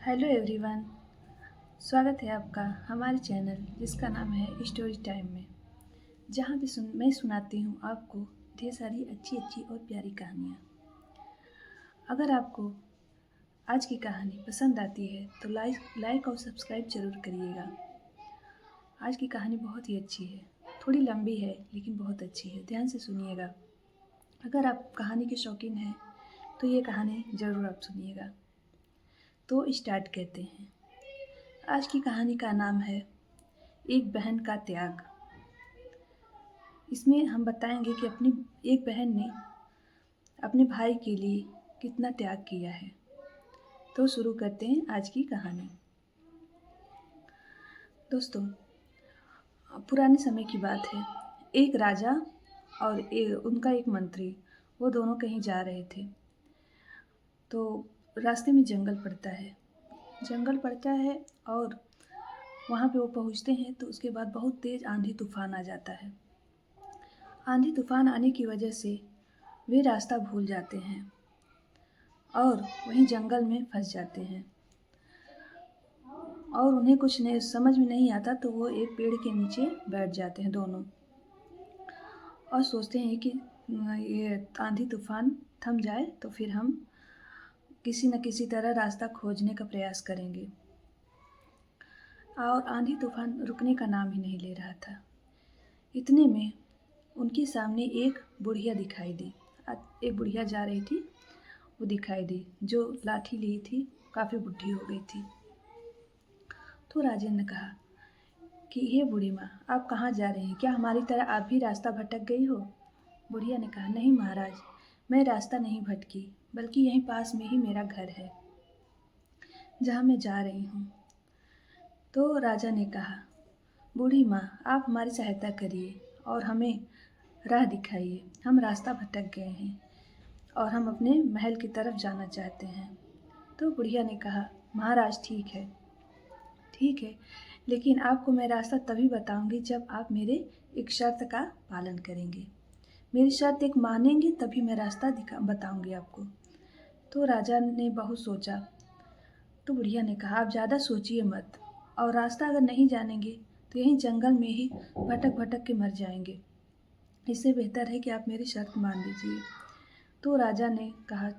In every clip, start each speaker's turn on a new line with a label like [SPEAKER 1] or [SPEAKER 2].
[SPEAKER 1] Hello everyone. स्वागत है आपका हमारे चैनल जिसका नाम है स्टोरी टाइम में, जहाँ पे मैं सुनाती हूँ आपको ढेर सारी अच्छी अच्छी और प्यारी कहानियाँ। अगर आपको आज की कहानी पसंद आती है तो लाइक और सब्सक्राइब ज़रूर करिएगा। आज की कहानी बहुत ही अच्छी है, थोड़ी लंबी है लेकिन बहुत अच्छी है, ध्यान से सुनिएगा। अगर आप कहानी के शौकीन हैं तो ये कहानी ज़रूर आप सुनिएगा। तो स्टार्ट करते हैं। आज की कहानी का नाम है एक बहन का त्याग। इसमें हम बताएंगे कि अपनी एक बहन ने अपने भाई के लिए कितना त्याग किया है। तो शुरू करते हैं आज की कहानी। दोस्तों, पुराने समय की बात है। एक राजा और उनका एक मंत्री, वो दोनों कहीं जा रहे थे। तो रास्ते में जंगल पड़ता है और वहाँ पे वो पहुँचते हैं तो उसके बाद बहुत तेज़ आंधी तूफान आ जाता है। आंधी तूफान आने की वजह से वे रास्ता भूल जाते हैं और वहीं जंगल में फंस जाते हैं और उन्हें कुछ नहीं समझ में नहीं आता। तो वो एक पेड़ के नीचे बैठ जाते हैं दोनों और सोचते हैं कि ये आंधी तूफान थम जाए तो फिर हम किसी न किसी तरह रास्ता खोजने का प्रयास करेंगे। और आंधी तूफान रुकने का नाम ही नहीं ले रहा था। इतने में उनके सामने एक बुढ़िया दिखाई दी। एक बुढ़िया जा रही थी, वो दिखाई दी, जो लाठी ली थी, काफ़ी बुढ़ी हो गई थी। तो राजा ने कहा कि हे बूढ़ी माँ, आप कहाँ जा रही हैं? क्या हमारी तरह आप भी रास्ता भटक गई हो? बुढ़िया ने कहा, नहीं महाराज, मैं रास्ता नहीं भटकी, बल्कि यहीं पास में ही मेरा घर है जहाँ मैं जा रही हूँ। तो राजा ने कहा, बूढ़ी माँ, आप हमारी सहायता करिए और हमें राह दिखाइए। हम रास्ता भटक गए हैं और हम अपने महल की तरफ जाना चाहते हैं। तो बुढ़िया ने कहा, महाराज ठीक है, लेकिन आपको मैं रास्ता तभी बताऊंगी जब आप मेरे एक शर्त का पालन करेंगे। मेरी शर्त एक मानेंगे तभी मैं रास्ता बताऊंगी आपको। तो राजा ने बहुत सोचा। तो बुढ़िया ने कहा, आप ज़्यादा सोचिए मत, और रास्ता अगर नहीं जानेंगे तो यहीं जंगल में ही भटक भटक के मर जाएंगे। इससे बेहतर है कि आप मेरी शर्त मान लीजिए। तो राजा ने कहा,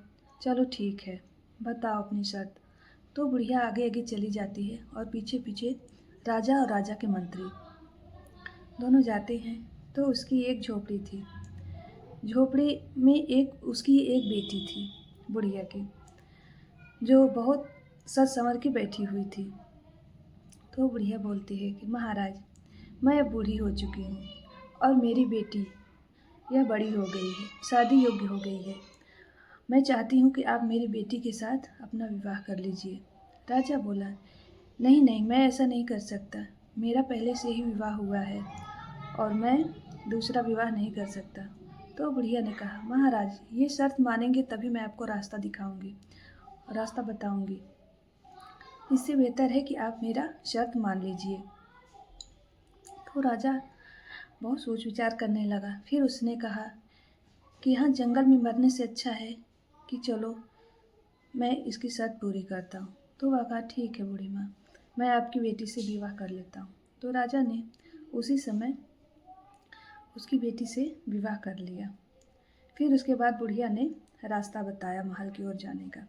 [SPEAKER 1] चलो ठीक है, बताओ अपनी शर्त। तो बुढ़िया आगे आगे चली जाती है और पीछे पीछे राजा और राजा के मंत्री दोनों जाते हैं। तो उसकी एक झोपड़ी थी। झोपड़ी में उसकी एक बेटी थी बुढ़िया की, जो बहुत सच संवर के बैठी हुई थी। तो बुढ़िया बोलती है कि महाराज, मैं अब बूढ़ी हो चुकी हूँ और मेरी बेटी यह बड़ी हो गई है, शादी योग्य हो गई है। मैं चाहती हूँ कि आप मेरी बेटी के साथ अपना विवाह कर लीजिए। राजा बोला, नहीं नहीं, मैं ऐसा नहीं कर सकता। मेरा पहले से ही विवाह हुआ है और मैं दूसरा विवाह नहीं कर सकता। तो बुढ़िया ने कहा, महाराज, ये शर्त मानेंगे तभी मैं आपको रास्ता दिखाऊंगी और रास्ता बताऊंगी। इससे बेहतर है कि आप मेरा शर्त मान लीजिए। तो राजा बहुत सोच विचार करने लगा। फिर उसने कहा कि यहाँ जंगल में मरने से अच्छा है कि चलो मैं इसकी शर्त पूरी करता हूँ। तो वह कहा, ठीक है बूढ़ी माँ, मैं आपकी बेटी से विवाह कर लेता हूँ। तो राजा ने उसी समय उसकी बेटी से विवाह कर लिया। फिर उसके बाद बुढ़िया ने रास्ता बताया महल की ओर जाने का,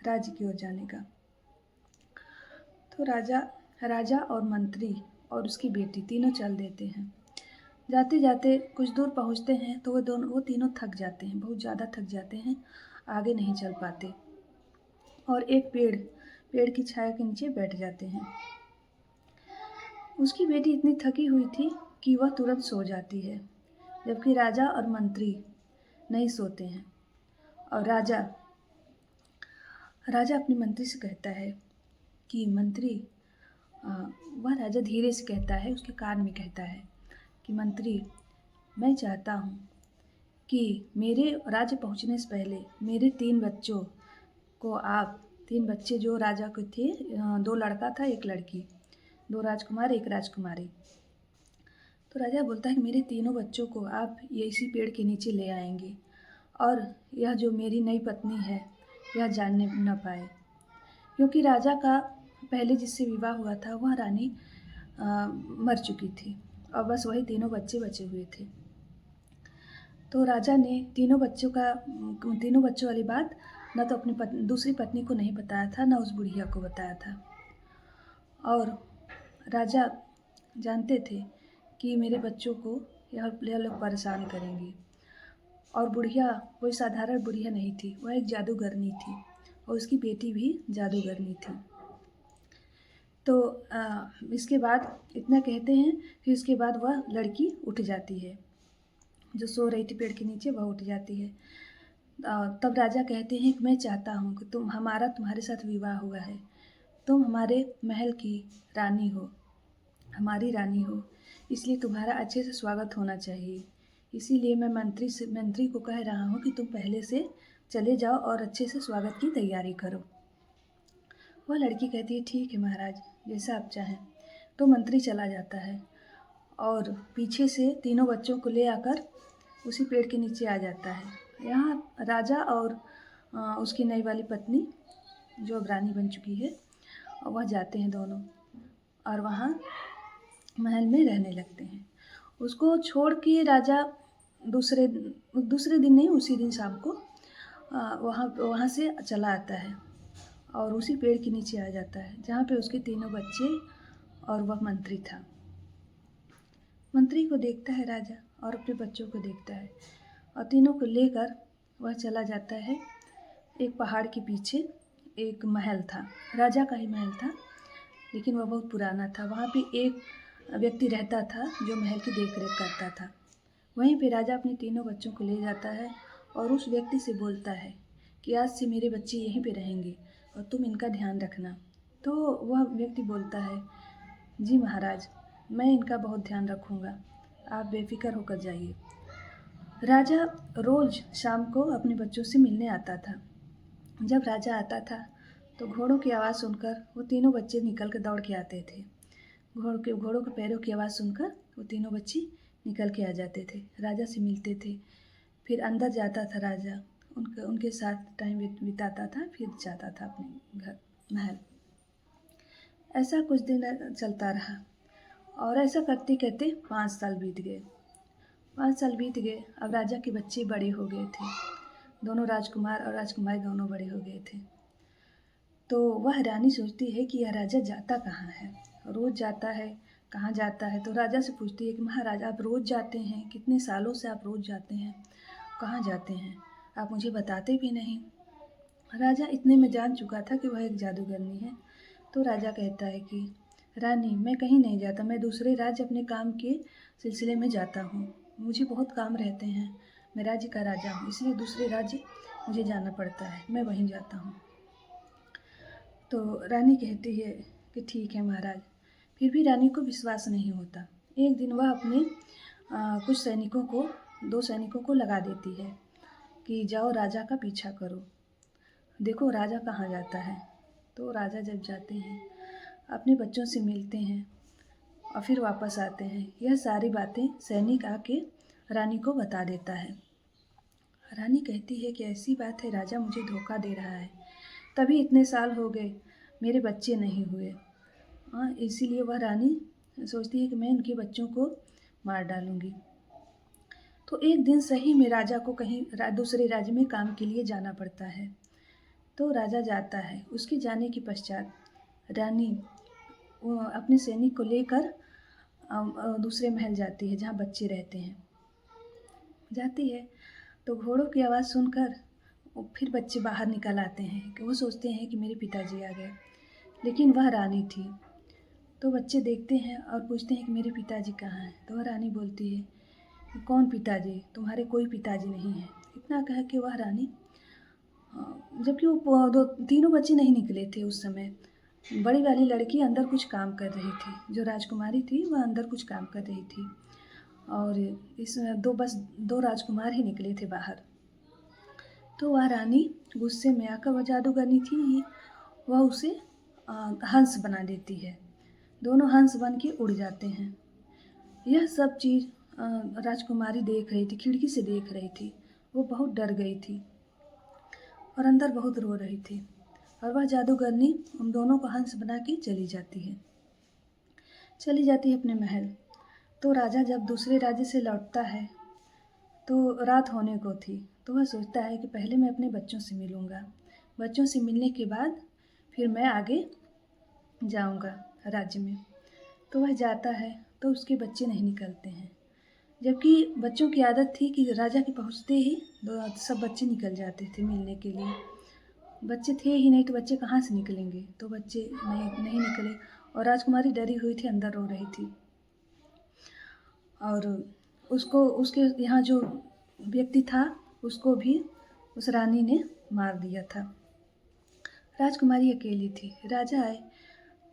[SPEAKER 1] राज्य की ओर जाने का। तो राजा और मंत्री और उसकी बेटी तीनों चल देते हैं। जाते जाते कुछ दूर पहुंचते हैं तो वो तीनों थक जाते हैं, बहुत ज़्यादा थक जाते हैं, आगे नहीं चल पाते और एक पेड़ की छाया के नीचे बैठ जाते हैं। उसकी बेटी इतनी थकी हुई थी कि वह तुरंत सो जाती है, जबकि राजा और मंत्री नहीं सोते हैं। और राजा अपने मंत्री से कहता है कि मंत्री, वह राजा धीरे से कहता है, उसके कान में कहता है कि मंत्री, मैं चाहता हूँ कि मेरे राज्य पहुँचने से पहले मेरे 3 बच्चों को आप 3 बच्चे जो राजा के थे, 2 लड़का था 1 लड़की, 2 राजकुमार 1 राजकुमारी। तो राजा बोलता है कि मेरे तीनों बच्चों को आप ये इसी पेड़ के नीचे ले आएंगे और यह जो मेरी नई पत्नी है यह जानने न पाए। क्योंकि राजा का पहले जिससे विवाह हुआ था वह रानी मर चुकी थी और बस वही तीनों बच्चे बचे हुए थे। तो राजा ने तीनों बच्चों वाली बात न तो अपनी दूसरी पत्नी को नहीं बताया था, न उस बुढ़िया को बताया था। और राजा जानते थे कि मेरे बच्चों को यह लोग परेशान करेंगे। और बुढ़िया कोई साधारण बुढ़िया नहीं थी, वह एक जादूगरनी थी और उसकी बेटी भी जादूगरनी थी। तो इसके बाद इतना कहते हैं, फिर उसके बाद वह लड़की उठ जाती है, जो सो रही थी पेड़ के नीचे वह उठ जाती है। तब राजा कहते हैं कि मैं चाहता हूँ कि तुम्हारे साथ विवाह हुआ है, तुम हमारे महल की रानी हो, हमारी रानी हो, इसलिए तुम्हारा अच्छे से स्वागत होना चाहिए। इसीलिए मैं मंत्री को कह रहा हूँ कि तुम पहले से चले जाओ और अच्छे से स्वागत की तैयारी करो। वह लड़की कहती है ठीक है महाराज, जैसा आप चाहें। तो मंत्री चला जाता है और पीछे से तीनों बच्चों को ले आकर उसी पेड़ के नीचे आ जाता है। यहाँ राजा और उसकी नई वाली पत्नी जो अब रानी बन चुकी है, और वह जाते हैं दोनों और वहाँ महल में रहने लगते हैं। उसको छोड़ के राजा दूसरे दिन नहीं, उसी दिन शाम को वहाँ से चला आता है और उसी पेड़ के नीचे आ जाता है जहाँ पे उसके तीनों बच्चे और वह मंत्री था। मंत्री को देखता है राजा और अपने बच्चों को देखता है और तीनों को लेकर वह चला जाता है। एक पहाड़ के पीछे एक महल था, राजा का ही महल था, लेकिन वह बहुत पुराना था। वहाँ पे एक व्यक्ति रहता था जो महल की देखरेख करता था। वहीं पे राजा अपने तीनों बच्चों को ले जाता है और उस व्यक्ति से बोलता है कि आज से मेरे बच्चे यहीं पे रहेंगे और तुम इनका ध्यान रखना। तो वह व्यक्ति बोलता है जी महाराज, मैं इनका बहुत ध्यान रखूँगा, आप बेफिक्र होकर जाइए। राजा रोज़ शाम को अपने बच्चों से मिलने आता था। जब राजा आता था तो घोड़ों की आवाज़ सुनकर वो तीनों बच्चे निकल कर दौड़ के आते थे। घोड़ों के पैरों की आवाज़ सुनकर वो तीनों बच्चे निकल के आ जाते थे, राजा से मिलते थे। फिर अंदर जाता था राजा, उनके साथ टाइम बिताता था, फिर जाता था अपने घर महल। ऐसा कुछ दिन चलता रहा और ऐसा करते करते 5 साल बीत गए। 5 साल बीत गए। अब राजा के बच्चे बड़े हो गए थे, दोनों राजकुमार और राजकुमारी दोनों बड़े हो गए थे। तो वह रानी सोचती है कि यह राजा जाता कहाँ है, रोज़ जाता है, कहाँ जाता है। तो राजा से पूछती है कि महाराज आप रोज़ जाते हैं, कितने सालों से आप रोज़ जाते हैं, कहाँ जाते हैं, आप मुझे बताते भी नहीं। राजा इतने में जान चुका था कि वह एक जादूगरनी है। तो राजा कहता है कि रानी मैं कहीं नहीं जाता, मैं दूसरे राज्य अपने काम के सिलसिले में जाता हूँ, मुझे बहुत काम रहते हैं, मैं राज्य का राजा हूँ, इसलिए दूसरे राज्य मुझे जाना पड़ता है, मैं वहीं जाता हूँ। तो रानी कहती है कि ठीक है महाराज। फिर भी रानी को विश्वास नहीं होता। एक दिन वह अपने कुछ सैनिकों को 2 सैनिकों को लगा देती है कि जाओ राजा का पीछा करो, देखो राजा कहाँ जाता है। तो राजा जब जाते हैं अपने बच्चों से मिलते हैं और फिर वापस आते हैं। यह सारी बातें सैनिक आके रानी को बता देता है। रानी कहती है कि ऐसी बात है, राजा मुझे धोखा दे रहा है, तभी इतने साल हो गए मेरे बच्चे नहीं हुए। इसीलिए वह रानी सोचती है कि मैं इनके बच्चों को मार डालूँगी। तो एक दिन सही में राजा को कहीं दूसरे राज्य में काम के लिए जाना पड़ता है। तो राजा जाता है। उसके जाने के पश्चात रानी अपने सैनिक को लेकर दूसरे महल जाती है जहाँ बच्चे रहते हैं। जाती है तो घोड़ों की आवाज़ सुनकर फिर बच्चे बाहर निकल आते हैं कि वो सोचते हैं कि मेरे पिताजी आ गए, लेकिन वह रानी थी। तो बच्चे देखते हैं और पूछते हैं कि मेरे पिताजी कहाँ हैं। तो वह रानी बोलती है कि कौन पिताजी, तुम्हारे कोई पिताजी नहीं है। इतना कह के वह रानी, जबकि वो तीनों बच्चे नहीं निकले थे उस समय, बड़ी वाली लड़की अंदर कुछ काम कर रही थी, जो राजकुमारी थी वह अंदर कुछ काम कर रही थी और इसमें बस दो राजकुमार ही निकले थे बाहर। तो वह रानी गुस्से में आकर, वह जादूगरनी थी, वह उसे हंस बना देती है। दोनों हंस बन के उड़ जाते हैं। यह सब चीज़ राजकुमारी देख रही थी, खिड़की से देख रही थी। वो बहुत डर गई थी और अंदर बहुत रो रही थी। और वह जादूगरनी उन दोनों को हंस बना के चली जाती है अपने महल। तो राजा जब दूसरे राज्य से लौटता है तो रात होने को थी, तो वह सोचता है कि पहले मैं अपने बच्चों से मिलूँगा, बच्चों से मिलने के बाद फिर मैं आगे जाऊँगा राज्य में। तो वह जाता है तो उसके बच्चे नहीं निकलते हैं, जबकि बच्चों की आदत थी कि राजा के पहुँचते ही सब बच्चे निकल जाते थे मिलने के लिए। बच्चे थे ही नहीं तो बच्चे कहाँ से निकलेंगे, तो बच्चे नहीं निकले और राजकुमारी डरी हुई थी, अंदर रो रही थी। और उसके यहाँ जो व्यक्ति था उसको भी उस रानी ने मार दिया था। राजकुमारी अकेली थी। राजा आए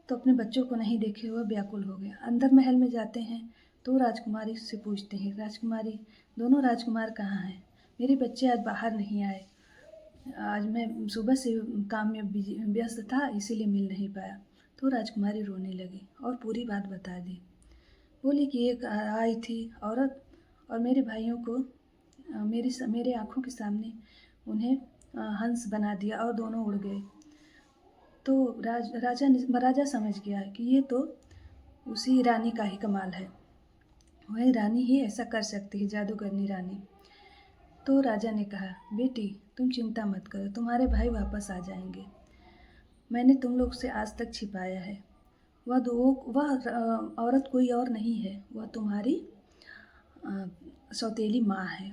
[SPEAKER 1] तो अपने बच्चों को नहीं देखे हुए व्याकुल हो गया। अंदर महल में जाते हैं तो राजकुमारी से पूछते हैं, राजकुमारी, दोनों राजकुमार कहाँ हैं? मेरे बच्चे आज बाहर नहीं आए, आज मैं सुबह से काम में व्यस्त था इसीलिए मिल नहीं पाया। तो राजकुमारी रोने लगी और पूरी बात बता दी। बोली कि एक आई थी औरत और मेरे भाइयों को मेरे आँखों के सामने उन्हें हंस बना दिया और दोनों उड़ गए। तो राजा समझ गया कि ये तो उसी रानी का ही कमाल है, वही रानी ही ऐसा कर सकती है, जादूगरनी रानी। तो राजा ने कहा, बेटी तुम चिंता मत करो, तुम्हारे भाई वापस आ जाएंगे। मैंने तुम लोग से आज तक छिपाया है। वह औरत कोई और नहीं है, वह तुम्हारी सौतेली माँ है।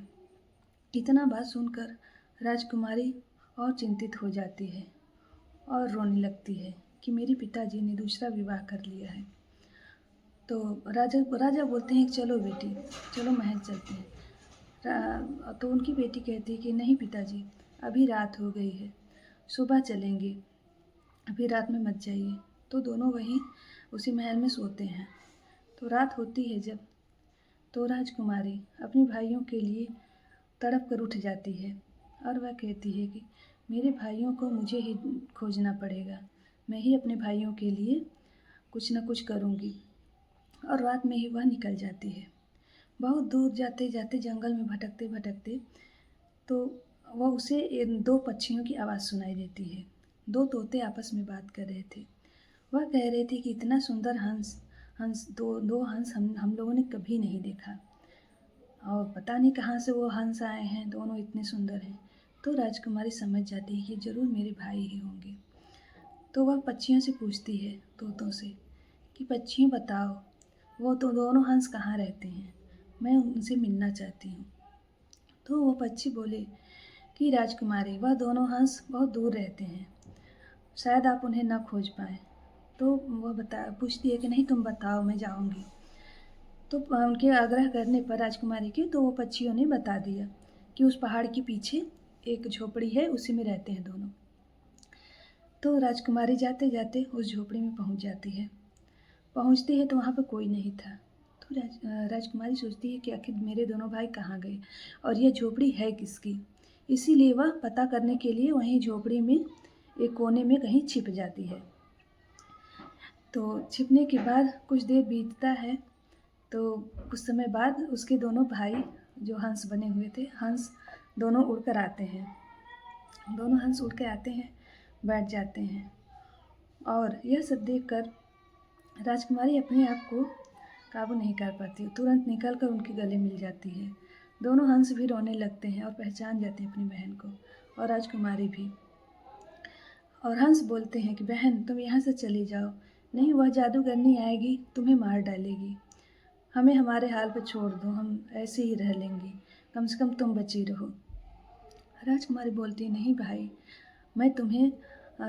[SPEAKER 1] इतना बात सुनकर राजकुमारी और चिंतित हो जाती है और रोने लगती है कि मेरे पिताजी ने दूसरा विवाह कर लिया है। तो राजा बोलते हैं कि चलो बेटी, चलो महल चलते हैं। तो उनकी बेटी कहती है कि नहीं पिताजी, अभी रात हो गई है, सुबह चलेंगे, अभी रात में मत जाइए। तो दोनों वहीं उसी महल में सोते हैं। तो रात होती है जब, तो राजकुमारी अपने भाइयों के लिए तड़प कर उठ जाती है और वह कहती है कि मेरे भाइयों को मुझे ही खोजना पड़ेगा, मैं ही अपने भाइयों के लिए कुछ न कुछ करूँगी। और रात में ही वह निकल जाती है। बहुत दूर जाते जाते जंगल में भटकते भटकते तो वह उसे दो पक्षियों की आवाज़ सुनाई देती है। दो तोते आपस में बात कर रहे थे। वह कह रहे थे कि इतना सुंदर दो हंस हम लोगों ने कभी नहीं देखा और पता नहीं कहाँ से वो हंस आए हैं, दोनों इतने सुंदर हैं। तो राजकुमारी समझ जाती है कि जरूर मेरे भाई ही होंगे। तो वह पक्षियों से पूछती है, तोतों से, कि पक्षियों बताओ, वो तो दोनों हंस कहाँ रहते हैं, मैं उनसे मिलना चाहती हूँ। तो वो पक्षी बोले कि राजकुमारी, वह दोनों हंस बहुत दूर रहते हैं, शायद आप उन्हें न खोज पाएँ। तो वह पूछती है कि नहीं तुम बताओ, मैं जाऊँगी। तो उनके आग्रह करने पर राजकुमारी के, तो वो पक्षियों ने बता दिया कि उस पहाड़ के पीछे एक झोपड़ी है, उसी में रहते हैं दोनों। तो राजकुमारी जाते जाते उस झोपड़ी में पहुंच जाती है। पहुंचती है तो वहाँ पर कोई नहीं था। तो राजकुमारी सोचती है कि आखिर मेरे दोनों भाई कहाँ गए और यह झोपड़ी है किसकी। इसीलिए वह पता करने के लिए वहीं झोपड़ी में एक कोने में कहीं छिप जाती है। तो छिपने के बाद कुछ देर बीतता है तो कुछ समय बाद उसके दोनों भाई जो हंस बने हुए थे, हंस दोनों उड़कर आते हैं। दोनों हंस उड़ के आते हैं, बैठ जाते हैं और यह सब देखकर राजकुमारी अपने आप को काबू नहीं कर पाती, तुरंत निकल कर उनके गले मिल जाती है। दोनों हंस भी रोने लगते हैं और पहचान जाते हैं अपनी बहन को, और राजकुमारी भी। और हंस बोलते हैं कि बहन तुम यहाँ से चली जाओ, नहीं वह जादूगरनी आएगी तुम्हें मार डालेगी, हमें हमारे हाल पे छोड़ दो, हम ऐसे ही रह लेंगे, कम से कम तुम बची रहो। राजकुमारी बोलती है, नहीं भाई, मैं तुम्हें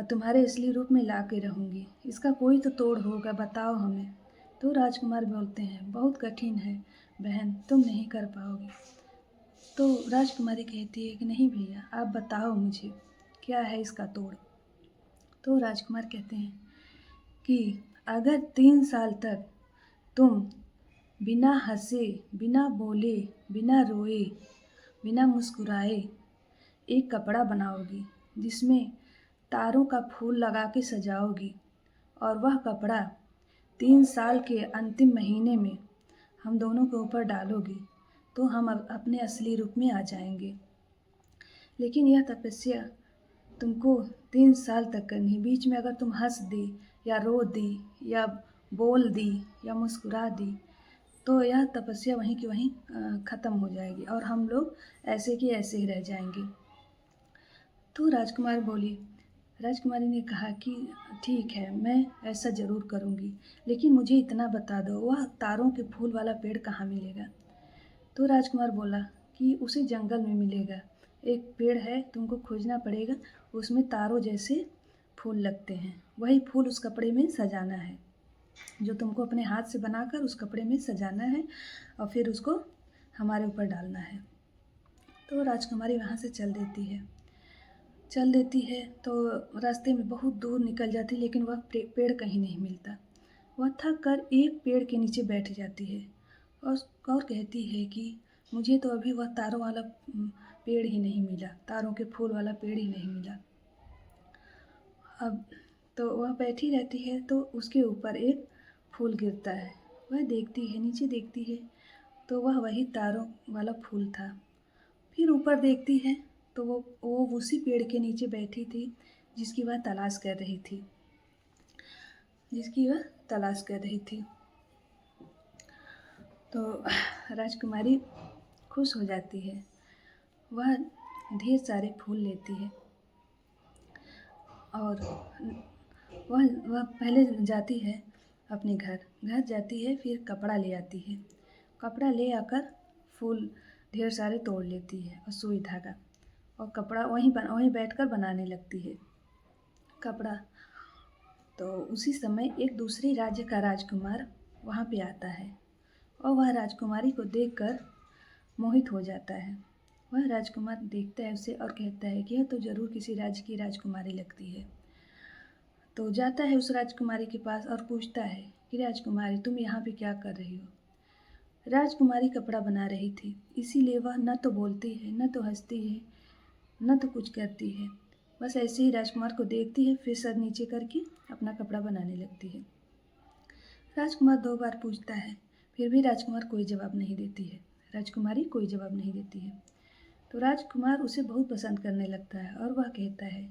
[SPEAKER 1] तुम्हारे असली रूप में ला के रहूँगी, इसका कोई तो तोड़ होगा, बताओ हमें। तो राजकुमार बोलते हैं, बहुत कठिन है बहन, तुम नहीं कर पाओगे। तो राजकुमारी कहती है कि नहीं भैया, आप बताओ मुझे क्या है इसका तोड़। तो राजकुमार कहते हैं कि अगर 3 साल तक तुम बिना हंसे, बिना बोले, बिना रोए, बिना मुस्कुराए एक कपड़ा बनाओगी, जिसमें तारों का फूल लगा के सजाओगी, और वह कपड़ा 3 साल के अंतिम महीने में हम दोनों के ऊपर डालोगी, तो हम अपने असली रूप में आ जाएंगे। लेकिन यह तपस्या तुमको 3 साल तक करनी। बीच में अगर तुम हँस दी या रो दी या बोल दी या मुस्कुरा दी तो यह तपस्या वहीं की वहीं ख़त्म हो जाएगी और हम लोग ऐसे की ऐसे ही रह जाएंगे। तो राजकुमारी ने कहा कि ठीक है, मैं ऐसा ज़रूर करूँगी, लेकिन मुझे इतना बता दो वह तारों के फूल वाला पेड़ कहाँ मिलेगा। तो राजकुमार बोला कि उसे जंगल में मिलेगा, एक पेड़ है, तुमको खोजना पड़ेगा, उसमें तारों जैसे फूल लगते हैं, वही फूल उस कपड़े में सजाना है, जो तुमको अपने हाथ से बनाकर उस कपड़े में सजाना है और फिर उसको हमारे ऊपर डालना है। तो राजकुमारी वहाँ से चल देती है तो रास्ते में बहुत दूर निकल जाती, लेकिन वह पेड़ कहीं नहीं मिलता। वह थक कर एक पेड़ के नीचे बैठ जाती है और कहती है कि मुझे तो अभी वह तारों वाला पेड़ ही नहीं मिला, तारों के फूल वाला पेड़ ही नहीं मिला। अब तो वह बैठी रहती है तो उसके ऊपर एक फूल गिरता है। वह देखती है, नीचे देखती है तो वह वही तारों वाला फूल था। फिर ऊपर देखती है तो वो उसी पेड़ के नीचे बैठी थी जिसकी वह तलाश कर रही थी। तो राजकुमारी खुश हो जाती है। वह ढेर सारे फूल लेती है और वह पहले जाती है अपने घर जाती है, फिर कपड़ा ले आती है। कपड़ा ले आकर फूल ढेर सारे तोड़ लेती है और सुई धागा और कपड़ा वहीं बैठकर बनाने लगती है कपड़ा। तो उसी समय एक दूसरे राज्य का राजकुमार वहाँ पे आता है और वह राजकुमारी को देखकर मोहित हो जाता है। वह राजकुमार देखता है उसे और कहता है कि यह तो ज़रूर किसी राज्य की राजकुमारी लगती है। तो जाता है उस राजकुमारी के पास और पूछता है कि राजकुमारी, तुम यहाँ पे क्या कर रही हो। राजकुमारी कपड़ा बना रही थी, इसीलिए वह न तो बोलती है, न तो हंसती है, न तो कुछ करती है, बस ऐसे ही राजकुमार को देखती है, फिर सर नीचे करके अपना कपड़ा बनाने लगती है। राजकुमार 2 बार पूछता है, फिर भी राजकुमारी कोई जवाब नहीं देती है। तो राजकुमार उसे बहुत पसंद करने लगता है और वह कहता है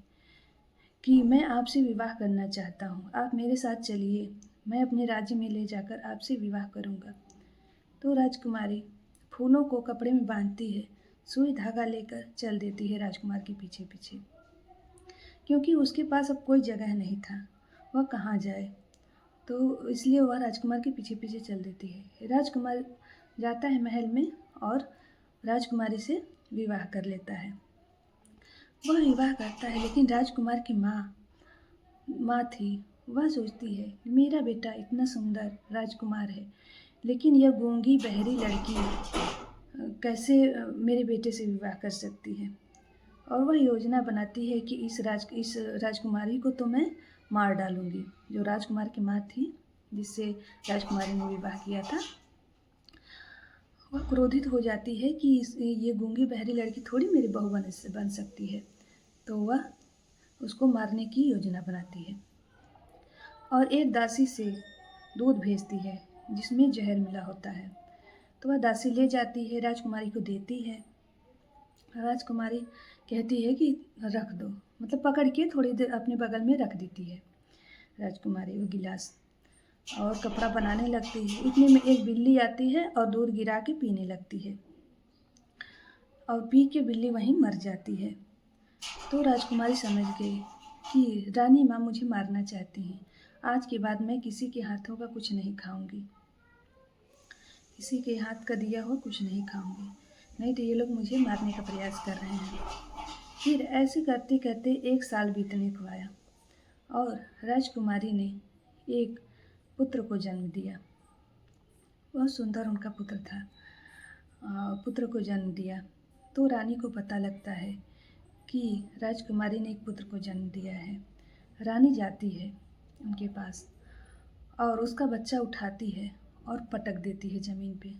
[SPEAKER 1] कि मैं आपसे विवाह करना चाहता हूँ, आप मेरे साथ चलिए, मैं अपने राज्य में ले जाकर आपसे विवाह करूँगा। तो राजकुमारी फूलों को कपड़े में बांधती है, सुई धागा लेकर चल देती है राजकुमार के पीछे पीछे, क्योंकि उसके पास अब कोई जगह नहीं था, वह कहाँ जाए। तो इसलिए वह राजकुमार के पीछे पीछे चल देती है। राजकुमार जाता है महल में और राजकुमारी से विवाह कर लेता है। वह विवाह करता है, लेकिन राजकुमार की माँ थी, वह सोचती है मेरा बेटा इतना सुंदर राजकुमार है, लेकिन यह गूंगी बहरी लड़की कैसे मेरे बेटे से विवाह कर सकती है। और वह योजना बनाती है कि इस राजकुमारी को तो मैं मार डालूंगी। जो राजकुमार की माँ थी जिससे राजकुमारी ने विवाह किया था, वह क्रोधित हो जाती है कि ये गूंगी बहरी लड़की थोड़ी मेरी बहू बन सकती है। तो वह उसको मारने की योजना बनाती है और एक दासी से दूध भेजती है जिसमें जहर मिला होता है। तो वह दासी ले जाती है, राजकुमारी को देती है। राजकुमारी कहती है कि रख दो, मतलब पकड़ के थोड़ी देर अपने बगल में रख देती है राजकुमारी वो गिलास, और कपड़ा बनाने लगती है। इतने में एक बिल्ली आती है और दूध गिरा के पीने लगती है और पी के बिल्ली वहीं मर जाती है। तो राजकुमारी समझ गई कि रानी माँ मुझे मारना चाहती हैं, आज के बाद मैं किसी के हाथों का कुछ नहीं खाऊंगी, किसी के हाथ का दिया हुआ कुछ नहीं खाऊंगी, नहीं तो ये लोग मुझे मारने का प्रयास कर रहे हैं। फिर ऐसे करते करते 1 साल बीतने को आया और राजकुमारी ने एक पुत्र को जन्म दिया। बहुत सुंदर उनका पुत्र था। पुत्र को जन्म दिया तो रानी को पता लगता है कि राजकुमारी ने एक पुत्र को जन्म दिया है। रानी जाती है उनके पास और उसका बच्चा उठाती है और पटक देती है ज़मीन पे।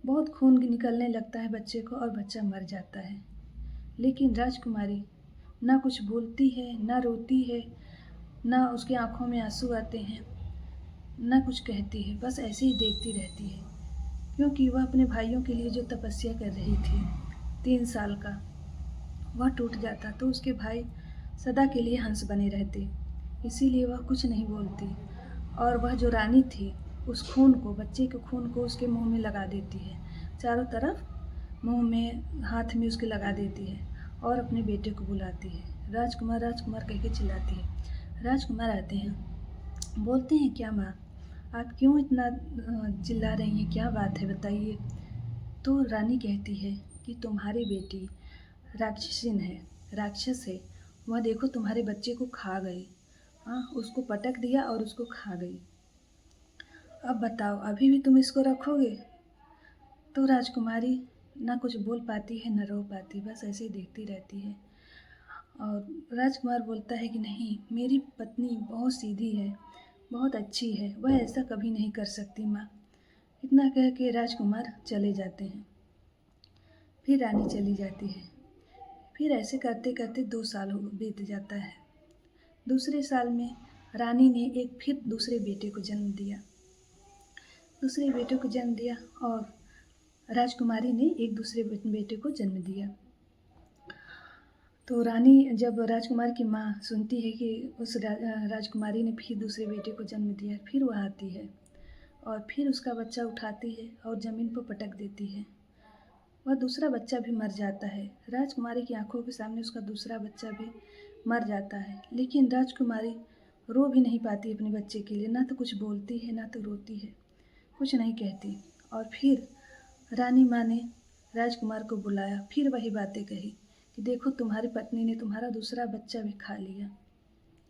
[SPEAKER 1] बहुत खून निकलने लगता है बच्चे को और बच्चा मर जाता है। लेकिन राजकुमारी ना कुछ बोलती है, ना रोती है, ना उसकी आँखों में आंसू आते हैं, ना कुछ कहती है, बस ऐसे ही देखती रहती है, क्योंकि वह अपने भाइयों के लिए जो तपस्या कर रही थी 3 साल का, वह टूट जाता तो उसके भाई सदा के लिए हंस बने रहते। इसीलिए वह कुछ नहीं बोलती और वह जो रानी थी उस खून को, बच्चे के खून को उसके मुंह में लगा देती है, चारों तरफ मुंह में, हाथ में उसके लगा देती है और अपने बेटे को बुलाती है। राजकुमार राजकुमार कह के चिल्लाती है। राजकुमार आते हैं, बोलते हैं, क्या माँ, आप क्यों इतना चिल्ला रही हैं, क्या बात है बताइए। तो रानी कहती है कि तुम्हारी बेटी राक्षसीन है, राक्षस है, वह देखो तुम्हारे बच्चे को खा गई। हाँ, उसको पटक दिया और उसको खा गई। अब बताओ, अभी भी तुम इसको रखोगे? तो राजकुमारी ना कुछ बोल पाती है न रो पाती, बस ऐसे ही देखती रहती है। और राजकुमार बोलता है कि नहीं, मेरी पत्नी बहुत सीधी है, बहुत अच्छी है, वह ऐसा कभी नहीं कर सकती माँ। इतना कह के राजकुमार चले जाते हैं। फिर रानी चली जाती है। फिर ऐसे करते करते 2 साल बीत जाता है। दूसरे साल में रानी ने एक फिर दूसरे बेटे को जन्म दिया। दूसरे बेटे को जन्म दिया और राजकुमारी ने एक दूसरे बेटे को जन्म दिया। तो रानी, जब राजकुमार की माँ सुनती है कि उस राजकुमारी ने फिर दूसरे बेटे को जन्म दिया, फिर वह आती है और फिर उसका बच्चा उठाती है और ज़मीन पर पटक देती है। वह दूसरा बच्चा भी मर जाता है। राजकुमारी की आंखों के सामने उसका दूसरा बच्चा भी मर जाता है, लेकिन राजकुमारी रो भी नहीं पाती अपने बच्चे के लिए, ना तो कुछ बोलती है ना तो रोती है, कुछ नहीं कहती। और फिर रानी माँ ने राजकुमार को बुलाया, फिर वही बातें कही कि देखो, तुम्हारी पत्नी ने तुम्हारा दूसरा बच्चा भी खा लिया,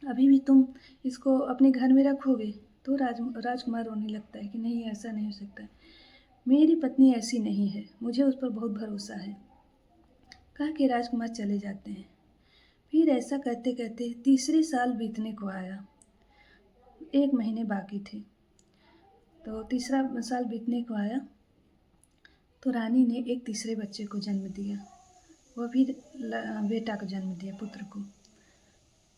[SPEAKER 1] अभी भी तुम इसको अपने घर में रखोगे? तो राजकुमार रोने लगता है कि नहीं, ऐसा नहीं हो सकता, मेरी पत्नी ऐसी नहीं है, मुझे उस पर बहुत भरोसा है। कह के राजकुमार चले जाते हैं। फिर ऐसा करते करते तीसरे साल बीतने को आया। 1 महीने बाकी थे। तो तीसरा साल बीतने को आया तो रानी ने एक तीसरे बच्चे को जन्म दिया। वह भी बेटा को जन्म दिया, पुत्र को।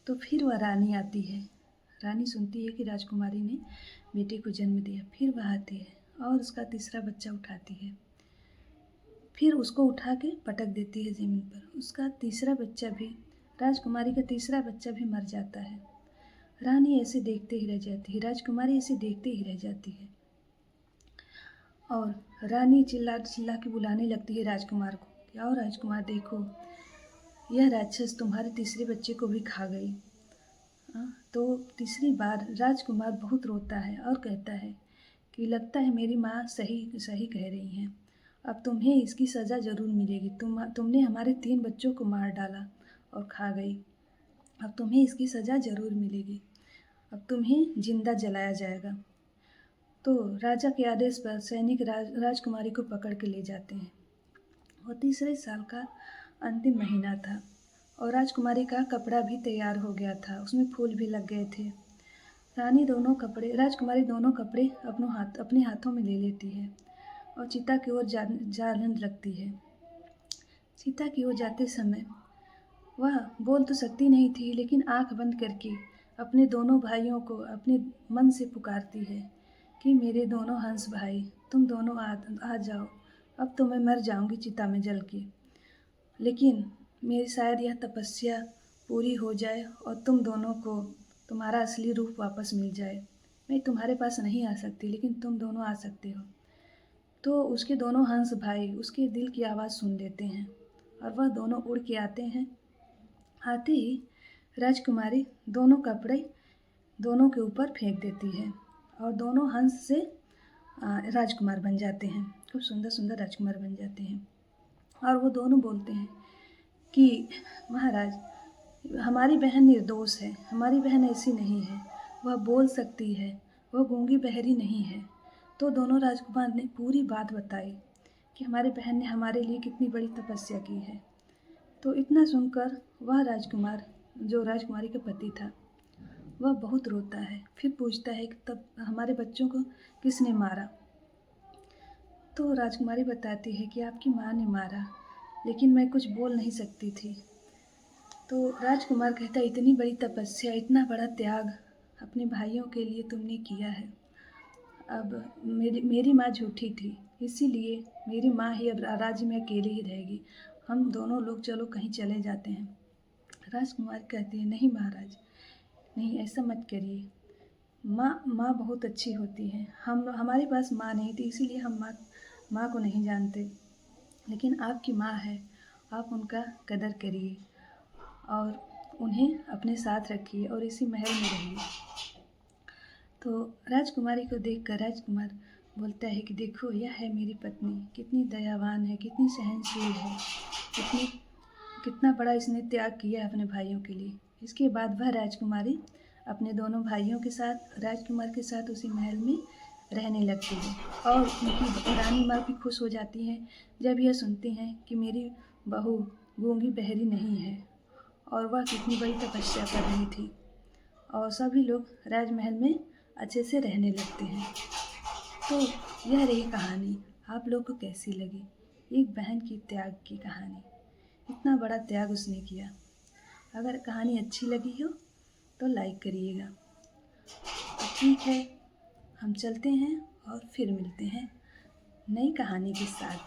[SPEAKER 1] तो फिर वह रानी आती है। रानी सुनती है कि राजकुमारी ने बेटे को जन्म दिया। फिर वह आती है और उसका तीसरा बच्चा उठाती है। फिर उसको उठा के पटक देती है ज़मीन पर। उसका तीसरा बच्चा भी, राजकुमारी का तीसरा बच्चा भी मर जाता है। रानी ऐसे देखते ही रह जाती है, राजकुमारी ऐसे देखते ही रह जाती है। और रानी चिल्ला चिल्ला के बुलाने लगती है राजकुमार को, क्या हो राजकुमार, देखो, यह राक्षस तुम्हारे तीसरे बच्चे को भी खा गई। तो तीसरी बार राजकुमार बहुत रोता है और कहता है कि लगता है मेरी माँ सही सही कह रही हैं, अब तुम्हें इसकी सज़ा ज़रूर मिलेगी। तुमने हमारे 3 बच्चों को मार डाला और खा गई, अब तुम्हें इसकी सज़ा ज़रूर मिलेगी, अब तुम्हें जिंदा जलाया जाएगा। तो राजा के आदेश पर सैनिक राजकुमारी को पकड़ के ले जाते हैं। और तीसरे साल का अंतिम महीना था और राजकुमारी का कपड़ा भी तैयार हो गया था, उसमें फूल भी लग गए थे। राजकुमारी दोनों कपड़े अपने हाथों में ले लेती है और चिता की ओर जाने लगती है। चिता की ओर जाते समय वह बोल तो सकती नहीं थी, लेकिन आंख बंद करके अपने दोनों भाइयों को अपने मन से पुकारती है कि मेरे दोनों हंस भाई, तुम दोनों आ जाओ, अब तो मैं मर जाऊंगी चिता में जल के, लेकिन मेरी शायद यह तपस्या पूरी हो जाए और तुम दोनों को तुम्हारा असली रूप वापस मिल जाए। मैं तुम्हारे पास नहीं आ सकती, लेकिन तुम दोनों आ सकते हो। तो उसके दोनों हंस भाई उसके दिल की आवाज़ सुन लेते हैं और वह दोनों उड़ के आते हैं। आते ही राजकुमारी दोनों कपड़े दोनों के ऊपर फेंक देती है और दोनों हंस से राजकुमार बन जाते हैं, खूब सुंदर सुंदर राजकुमार बन जाते हैं। और वो दोनों बोलते हैं कि महाराज, हमारी बहन निर्दोष है, हमारी बहन ऐसी नहीं है, वह बोल सकती है, वह गूंगी बहरी नहीं है। तो दोनों राजकुमार ने पूरी बात बताई कि हमारी बहन ने हमारे लिए कितनी बड़ी तपस्या की है। तो इतना सुनकर वह राजकुमार, जो राजकुमारी का पति था, वह बहुत रोता है। फिर पूछता है कि तब हमारे बच्चों को किसने मारा? तो राजकुमारी बताती है कि आपकी माँ ने मारा, लेकिन मैं कुछ बोल नहीं सकती थी। तो राजकुमार कहता है, इतनी बड़ी तपस्या, इतना बड़ा त्याग अपने भाइयों के लिए तुमने किया है। अब मेरी माँ झूठी थी, इसीलिए मेरी माँ ही अब राज्य में अकेली ही रहेगी। हम दोनों लोग चलो कहीं चले जाते हैं। राजकुमारी कहती है, नहीं महाराज, नहीं ऐसा मत करिए। माँ बहुत अच्छी होती हैं। हमारे पास माँ नहीं थी, इसीलिए हम माँ को नहीं जानते। लेकिन आपकी माँ है, आप उनका कदर करिए और उन्हें अपने साथ रखिए और इसी महल में रहिए। तो राजकुमारी को देखकर राजकुमार बोलता है कि देखो, यह है मेरी पत्नी, कितनी दयावान है, कितनी सहनशील है, कितना बड़ा इसने त्याग किया है अपने भाइयों के लिए। इसके बाद वह राजकुमारी अपने दोनों भाइयों के साथ, राजकुमार के साथ उसी महल में रहने लगती है। और उनकी रानी माँ भी खुश हो जाती हैं जब यह सुनती हैं कि मेरी बहू गूंगी बहरी नहीं है और वह कितनी बड़ी तपस्या कर रही थी। और सभी लोग राजमहल में अच्छे से रहने लगते हैं। तो यह रही कहानी। आप लोग को कैसी लगी? एक बहन की त्याग की कहानी। इतना बड़ा त्याग उसने किया। अगर कहानी अच्छी लगी हो तो लाइक करिएगा। तो ठीक है, हम चलते हैं और फिर मिलते हैं नई कहानी के साथ।